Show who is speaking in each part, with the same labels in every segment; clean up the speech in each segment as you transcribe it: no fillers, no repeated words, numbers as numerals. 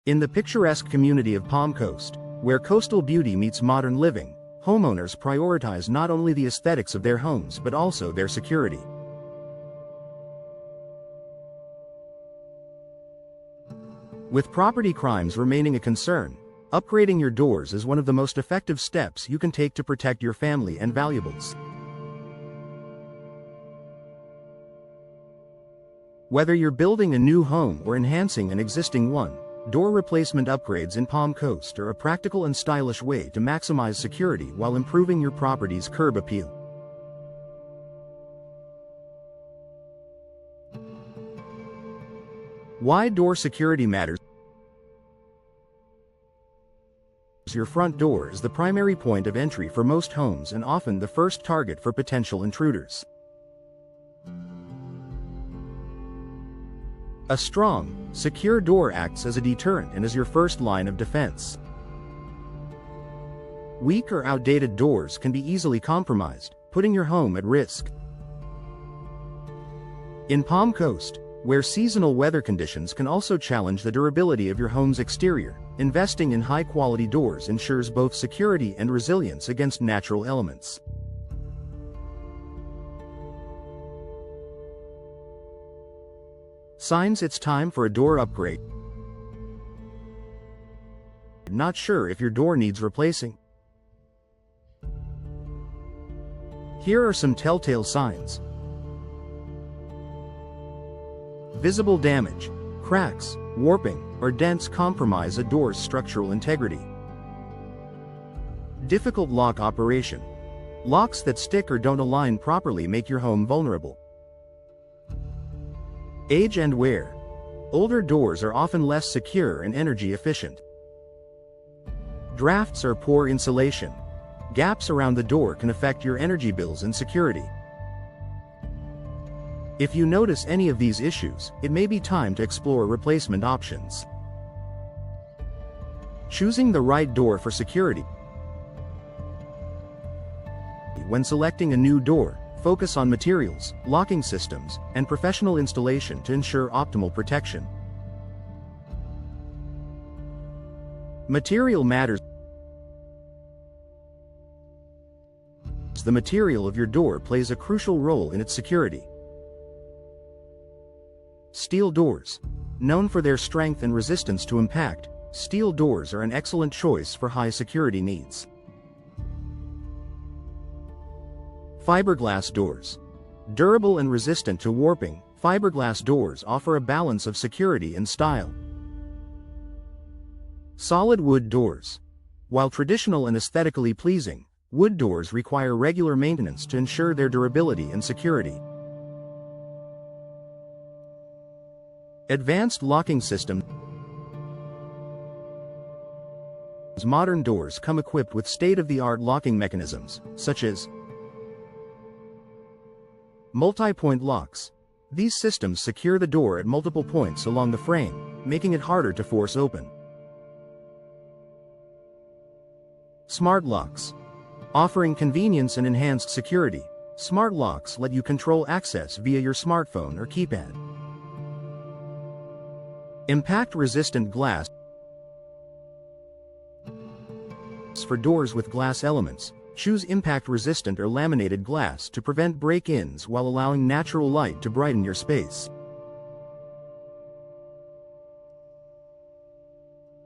Speaker 1: In the picturesque community of Palm Coast, where coastal beauty meets modern living, homeowners prioritize not only the aesthetics of their homes but also their security. With property crimes remaining a concern, upgrading your doors is one of the most effective steps you can take to protect your family and valuables. Whether you're building a new home or enhancing an existing one, door replacement upgrades in Palm Coast are a practical and stylish way to maximize security while improving your property's curb appeal. Why door security matters. Your front door is the primary point of entry for most homes and often the first target for potential intruders. A strong, secure door acts as a deterrent and is your first line of defense. Weak or outdated doors can be easily compromised, putting your home at risk. In Palm Coast, where seasonal weather conditions can also challenge the durability of your home's exterior, investing in high-quality doors ensures both security and resilience against natural elements. Signs it's time for a door upgrade. Not sure if your door needs replacing? Here are some telltale signs. Visible damage, cracks, warping, or dents compromise a door's structural integrity. Difficult lock operation. Locks that stick or don't align properly make your home vulnerable. Age and wear. Older doors are often less secure and energy efficient. Drafts or poor insulation. Gaps around the door can affect your energy bills and security. If you notice any of these issues, it may be time to explore replacement options. Choosing the right door for security. When selecting a new door, focus on materials, locking systems, and professional installation to ensure optimal protection. Material matters. The material of your door plays a crucial role in its security. Steel doors. Known for their strength and resistance to impact, steel doors are an excellent choice for high security needs. Fiberglass doors. Durable and resistant to warping, fiberglass doors offer a balance of security and style. Solid wood doors. While traditional and aesthetically pleasing, wood doors require regular maintenance to ensure their durability and security. Advanced locking systems. Modern doors come equipped with state-of-the-art locking mechanisms, such as multi-point locks. These systems secure the door at multiple points along the frame, making it harder to force open. Smart locks. Offering convenience and enhanced security, smart locks let you control access via your smartphone or keypad. Impact-resistant glass. For doors with glass elements, choose impact-resistant or laminated glass to prevent break-ins while allowing natural light to brighten your space.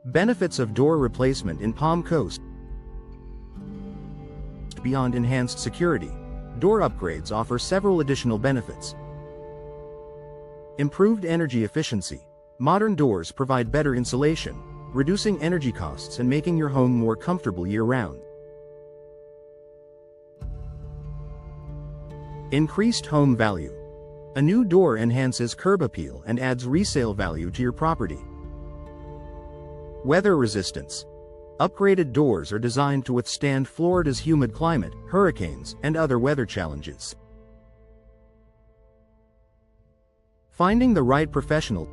Speaker 1: Benefits of door replacement in Palm Coast. Beyond enhanced security, door upgrades offer several additional benefits. Improved energy efficiency. Modern doors provide better insulation, reducing energy costs and making your home more comfortable year-round. Increased home value. A new door enhances curb appeal and adds resale value to your property. Weather resistance. Upgraded doors are designed to withstand Florida's humid climate, hurricanes, and other weather challenges. Finding the right professional.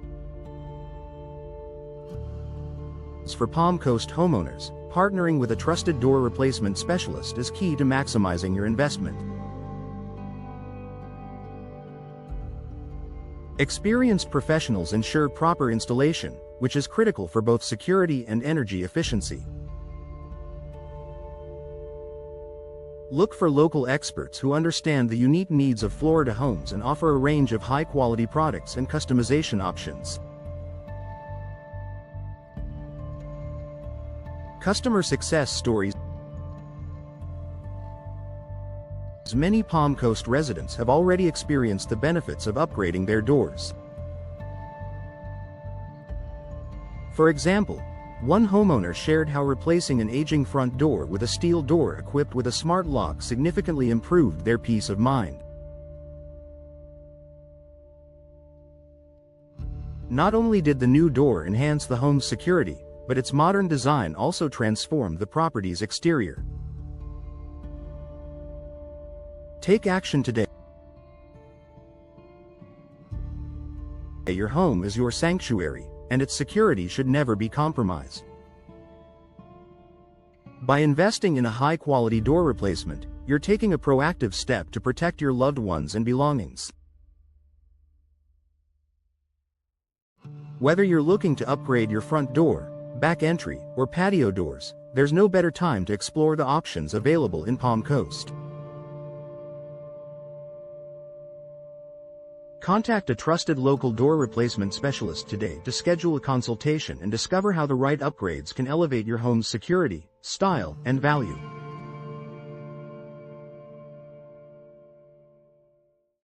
Speaker 1: For Palm Coast homeowners, partnering with a trusted door replacement specialist is key to maximizing your investment. Experienced professionals ensure proper installation, which is critical for both security and energy efficiency. Look for local experts who understand the unique needs of Florida homes and offer a range of high-quality products and customization options. Customer success stories. Many Palm Coast residents have already experienced the benefits of upgrading their doors. For example, one homeowner shared how replacing an aging front door with a steel door equipped with a smart lock significantly improved their peace of mind. Not only did the new door enhance the home's security, but its modern design also transformed the property's exterior. Take action today. Your home is your sanctuary, and its security should never be compromised. By investing in a high-quality door replacement, you're taking a proactive step to protect your loved ones and belongings. Whether you're looking to upgrade your front door, back entry, or patio doors, there's no better time to explore the options available in Palm Coast. Contact a trusted local door replacement specialist today to schedule a consultation and discover how the right upgrades can elevate your home's security, style, and value.